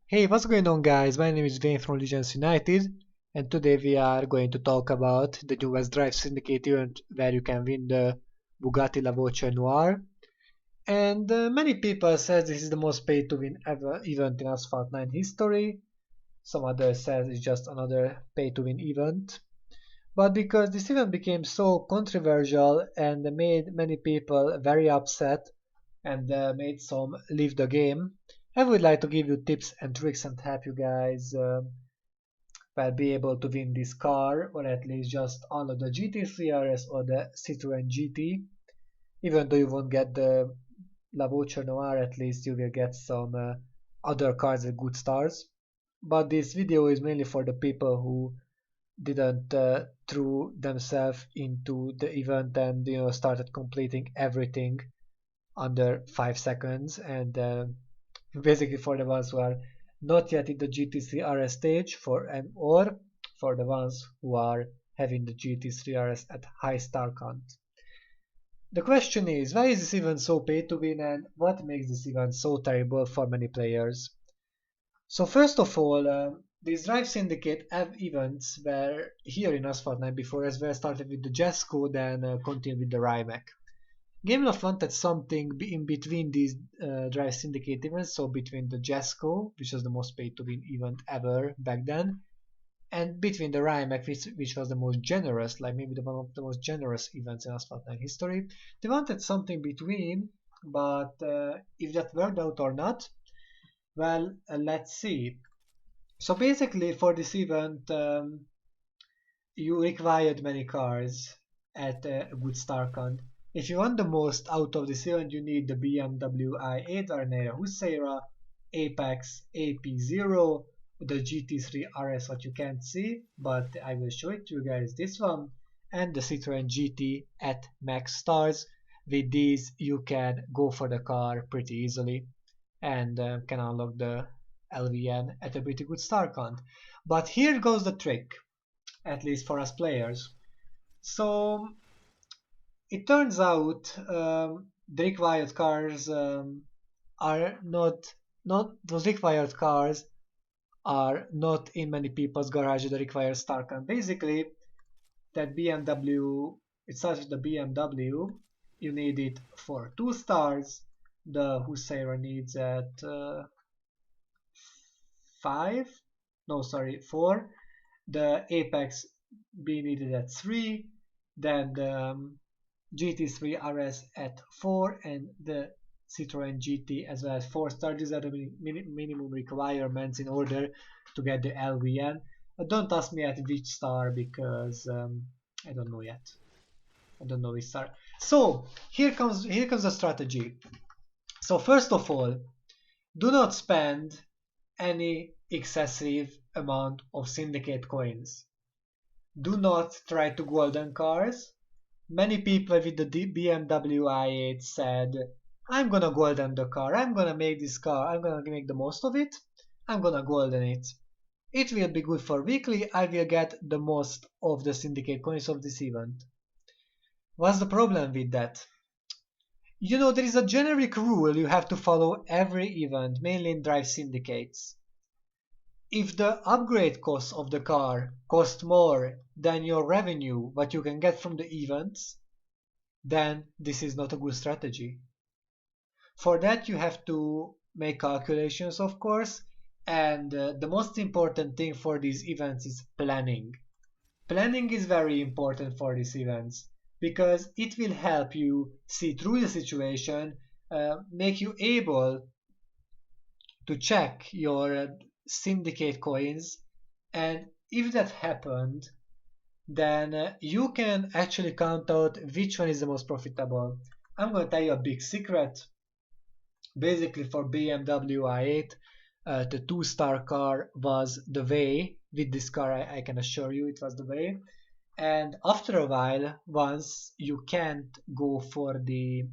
Hey, what's going on, guys? My name is Wayne from Legends United, and today we are going to talk about the newest Drive Syndicate event where you can win the Bugatti La Voce Noire. And many people say this is the most pay to win ever event in Asphalt 9 history. Some others say it's just another pay to win event. But because this event became so controversial and made many people very upset, and made some leave the game. I would like to give you tips and tricks and help you guys well be able to win this car, or at least just unlock the GT3 RS or the Citroen GT. Even though you won't get the La Voce Noire, at least you will get some other cars with good stars. But this video is mainly for the people who didn't throw themselves into the event and started completing everything under 5 seconds, and basically for the ones who are not yet in the GT3 RS stage or for the ones who are having the GT3 RS at high star count. The question is, why is this event so pay to win, and what makes this event so terrible for many players? So first of all, these Drive Syndicate events were here in Asphalt 9 before, as well started with the Jesco, then continued with the Rimac. Gameloft wanted something in between these Drive Syndicate events, so between the Jesco, which was the most pay-to-win event ever back then, and between the Rimac, which was the most generous, like maybe one of the most generous events in Asphalt 9 history. They wanted something between, but if that worked out or not, well, let's see. So basically, for this event, you required many cars at a good star count. If you want the most out of this event, you need the BMW i8 Arnera Husseira, Apex AP0, the GT3 RS, what you can't see, but I will show it to you guys, this one, and the Citroen GT at max stars. With these, you can go for the car pretty easily and can unlock the LVN at a pretty good star count. But here goes the trick, at least for us players. So it turns out the required cars are not those required cars are not in many people's garage. The required star count. Basically, that BMW, it starts with the BMW. You need it for 2 stars. The Husseira needs at 5. No, sorry, 4. The Apex B needed at 3. Then the GT3 RS at 4, and the Citroen GT as well as 4 stars. These are the minimum requirements in order to get the LVN. Don't ask me at which star, because I don't know yet. I don't know which star. So here comes the strategy. So first of all, do not spend any excessive amount of syndicate coins. Do not try to golden cars. Many people with the BMW i8 said, I'm gonna golden the car, I'm gonna make this car, I'm gonna make the most of it, I'm gonna golden it. It will be good for weekly, I will get the most of the syndicate coins of this event. What's the problem with that? There is a generic rule you have to follow every event, mainly in Drive Syndicates. If the upgrade costs of the car cost more than your revenue, what you can get from the events, then this is not a good strategy. For that, you have to make calculations, of course, and the most important thing for these events is planning. Planning is very important for these events because it will help you see through the situation, make you able to check your syndicate coins, and if that happened, then you can actually count out which one is the most profitable. I'm going to tell you a big secret. Basically, for BMW i8, the 2-star car was the way. With this car, I can assure you it was the way. And after a while, once you can't go for the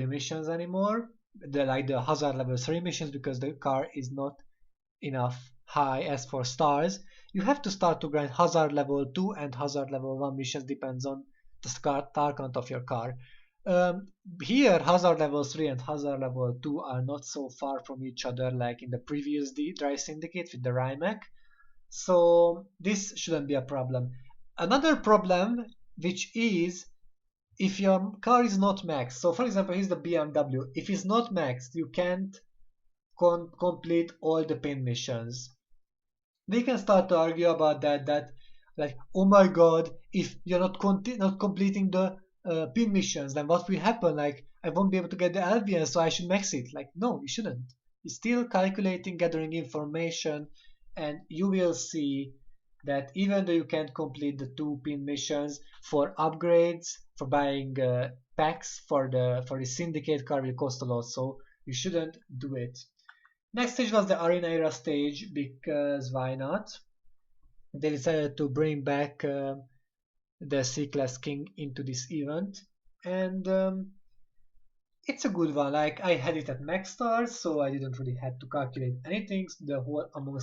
missions anymore, like the hazard level 3 missions, because the car is not enough high as for stars. You have to start to grind hazard level 2 and hazard level 1 missions, depends on the star count of your car. Um, Here, hazard level 3 and hazard level 2 are not so far from each other like in the previous Drive Syndicate with the Rimac. So this shouldn't be a problem. Another problem, which is if your car is not maxed. So for example, here's the BMW. If it's not maxed, you can't complete all the pin missions. We can start to argue about that like, oh my god, if you're not completing the pin missions, then what will happen? Like, I won't be able to get the LVN, so I should max it. Like, no, you shouldn't. You're still calculating, gathering information, and you will see that even though you can't complete the two pin missions, for upgrades, for buying packs for the syndicate car will cost a lot, so you shouldn't do it. Next stage was the Arena Era stage, because why not? They decided to bring back the C-Class King into this event, and it's a good one. Like, I had it at max stars, so I didn't really have to calculate anything. The whole Among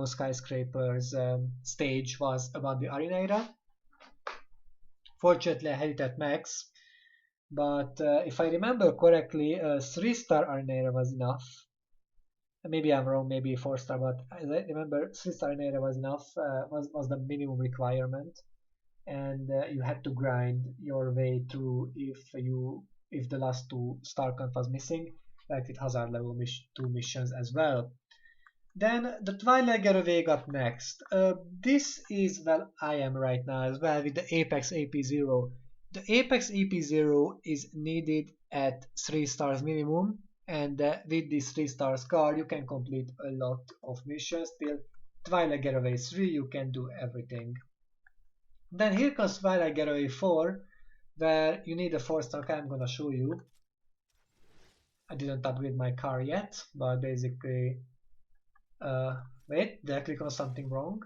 Skyscrapers stage was about the Arena Era. Fortunately, I had it at max, but if I remember correctly, 3-star Arena Era was enough. Maybe I'm wrong, maybe 4-star, but I remember 3-star in area was enough, was the minimum requirement, and you had to grind your way through if the last 2 star count was missing, like with hazard level 2 missions as well. Then the Twilight Getaway got next. This is where I am right now as well with the Apex AP0. The Apex AP0 is needed at 3 stars minimum, and with this 3 stars card you can complete a lot of missions till Twilight Getaway 3. You can do everything. Then here comes Twilight Getaway 4, where you need a 4-star car. I'm gonna show you. I didn't upgrade my car yet, but basically wait, did I click on something wrong?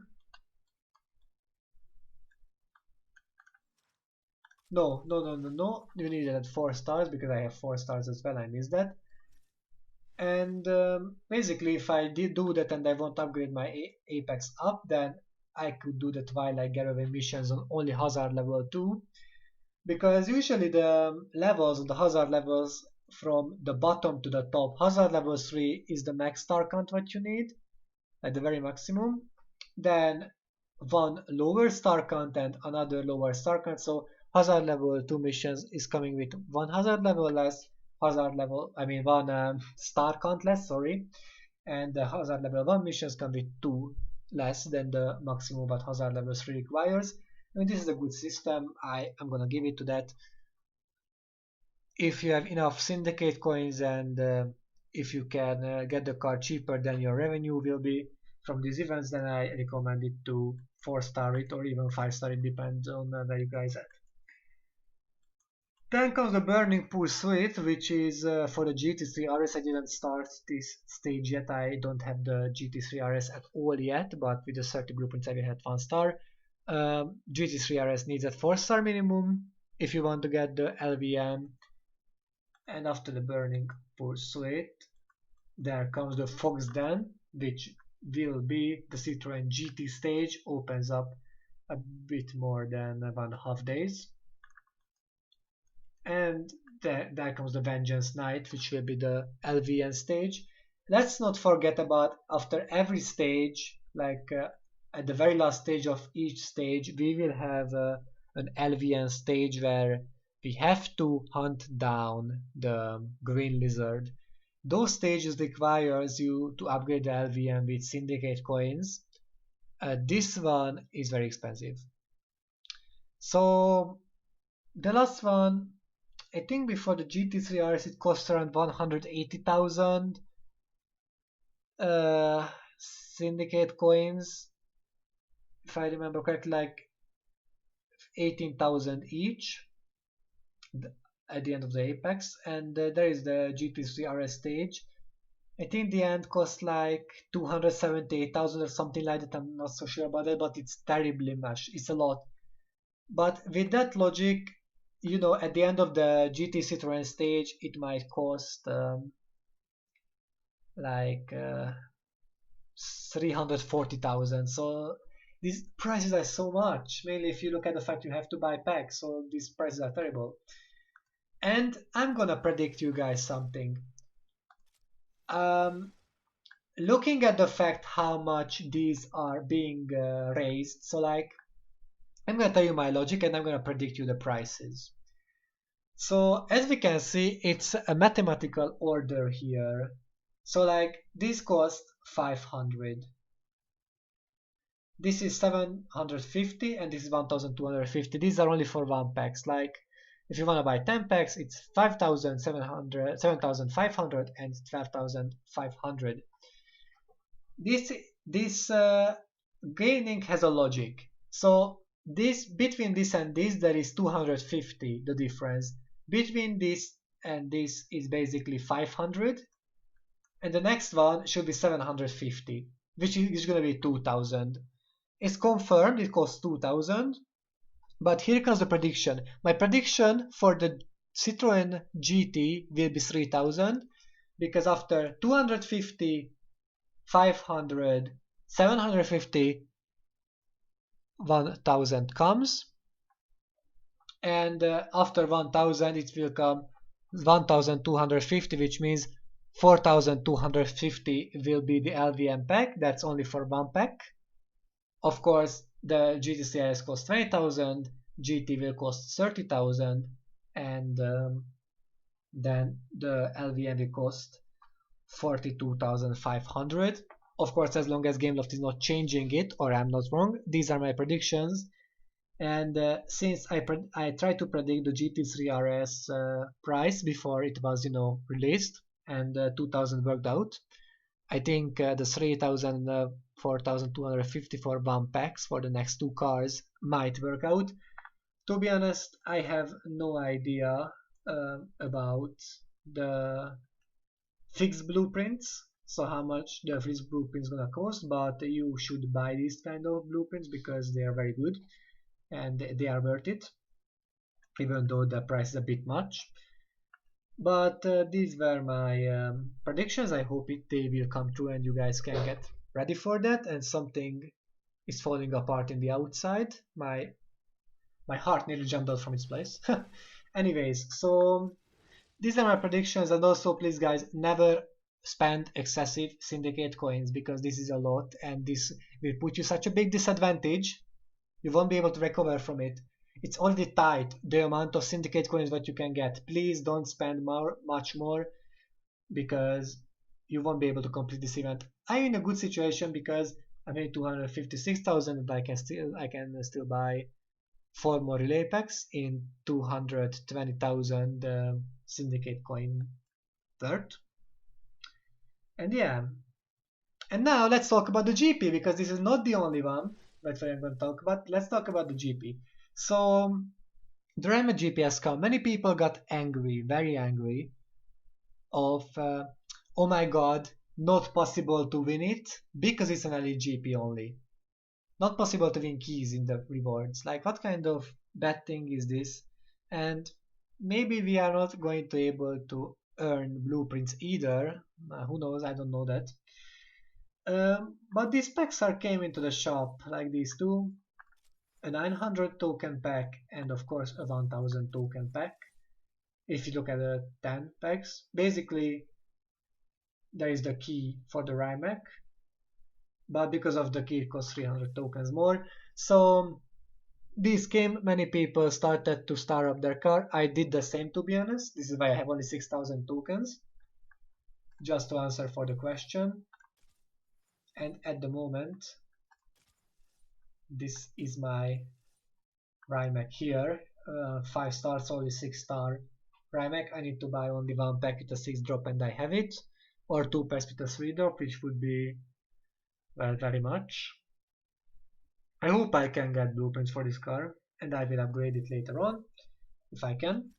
No. You need it at 4 stars because I have 4 stars as well. I missed that. And basically, if I did do that and I want to upgrade my Apex up, then I could do the Twilight Getaway missions on only hazard level 2. Because usually the levels, the hazard levels from the bottom to the top, hazard level 3 is the max star count what you need, at the very maximum. Then one lower star count and another lower star count. So hazard level 2 missions is coming with one hazard level less, one star count less, sorry. And the hazard level 1 missions come with 2 less than the maximum what hazard level 3 requires. I mean, this is a good system. I'm gonna give it to that. If you have enough syndicate coins and if you can get the car cheaper than your revenue will be from these events, then I recommend it to 4-star it or even 5-star. It depends on where you guys at. Then comes the Burning Pursuit, which is for the GT3 RS. I didn't start this stage yet. I don't have the GT3 RS at all yet, but with the 30 blueprints I will have 1-star. GT3 RS needs at 4-star minimum if you want to get the LVM. And after the Burning Pursuit, there comes the Fox Den, which will be the Citroen GT stage. Opens up a bit more than 1.5 days. And there comes the Vengeance Night, which will be the LVN stage. Let's not forget about after every stage, like at the very last stage of each stage, we will have an LVN stage where we have to hunt down the green lizard. Those stages requires you to upgrade the LVN with syndicate coins. This one is very expensive. So the last one, I think before the GT3 RS it cost around 180,000 syndicate coins. If I remember correctly, like 18,000 each at the end of the Apex. And there is the GT3 RS stage. I think the end cost like 278,000 or something like that. I'm not so sure about that, but it's terribly much. It's a lot. But with that logic, you know, at the end of the GT Citroen stage, it might cost like 340,000. So These prices are so much, mainly if you look at the fact you have to buy packs, so these prices are terrible. And I'm gonna predict you guys something. Um, Looking at the fact how much these are being raised, so like I'm gonna tell you my logic and I'm gonna predict you the prices. So as we can see, it's a mathematical order here. So like this cost 500. This is 750 and this is 1250. These are only for one packs. Like if you want to buy 10 packs, it's 5700, 7500 and 12500. This gaining has a logic. So this between this and this there is 250 the difference. Between this and this is basically 500 and the next one should be 750 which is going to be 2000. It's confirmed it costs 2000, but here comes the prediction. My prediction for the Citroen GT will be 3000 because after 250, 500, 750, 1000 comes, and after 1000 it will come 1250, which means 4250 will be the LVM pack. That's only for one pack. Of course, the GTCS costs 20,000, GT will cost 30,000, and then the LVM will cost 42,500. Of course, as long as Gameloft is not changing it, or I'm not wrong, these are my predictions. And since I tried to predict the GT3 RS price before it was, released, and 2000 worked out, I think the 3000, 4250 for one packs for the next two cars might work out. To be honest, I have no idea about the fixed blueprints, so how much the fixed blueprints gonna cost, but you should buy these kind of blueprints because they are very good and they are worth it, even though the price is a bit much. But these were my predictions. I hope they will come true and you guys can get ready for that. And something is falling apart in the outside. My heart nearly jumped out from its place. Anyways, so these are my predictions. And also, please, guys, never spend excessive syndicate coins because this is a lot and this will put you such a big disadvantage. You won't be able to recover from it. It's already tight, the amount of syndicate coins that you can get. Please don't spend much more because you won't be able to complete this event. I'm in a good situation because I'm at 256,000 and I can still buy 4 more relay packs in 220,000 syndicate coin worth. And yeah. And now let's talk about the GP because this is not the only one that I'm going to talk about. Let's talk about the GP. So the Rema GP has come. Many people got angry, very angry, of oh my god, not possible to win it because it's an elite GP only. Not possible to win keys in the rewards. Like what kind of bad thing is this? And maybe we are not going to be able to earn blueprints either. Who knows? I don't know that. But these packs came into the shop, like these two. A 900 token pack and of course a 1000 token pack. If you look at the 10 packs, basically there is the key for the Rymac, but because of the key it costs 300 tokens more. So these came, many people started to start up their car. I did the same, to be honest. This is why I have only 6000 tokens, just to answer for the question. And at the moment, this is my Rymac here. 5 stars, only 6 star Rymac. I need to buy only one pack with a 6 drop and I have it, or 2 packs with a 3 drop, which would be, well, very much. I hope I can get blueprints for this car and I will upgrade it later on if I can.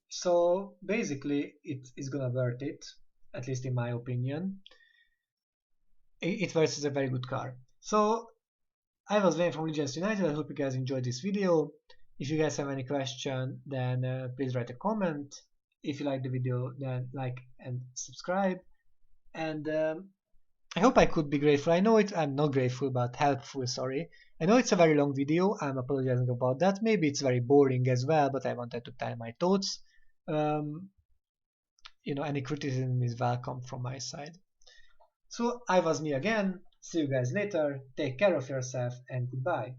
So basically it is gonna worth it, at least in my opinion. It versus a very good car. So I was Wayne from Legends United. I hope you guys enjoyed this video. If you guys have any question, then please write a comment. If you like the video, then like and subscribe. And I hope I could be grateful. I know it. I'm not grateful, but helpful. Sorry. I know it's a very long video. I'm apologizing about that. Maybe it's very boring as well, but I wanted to tell my thoughts. Um, any criticism is welcome from my side. So I was me again. See you guys later. Take care of yourself and goodbye.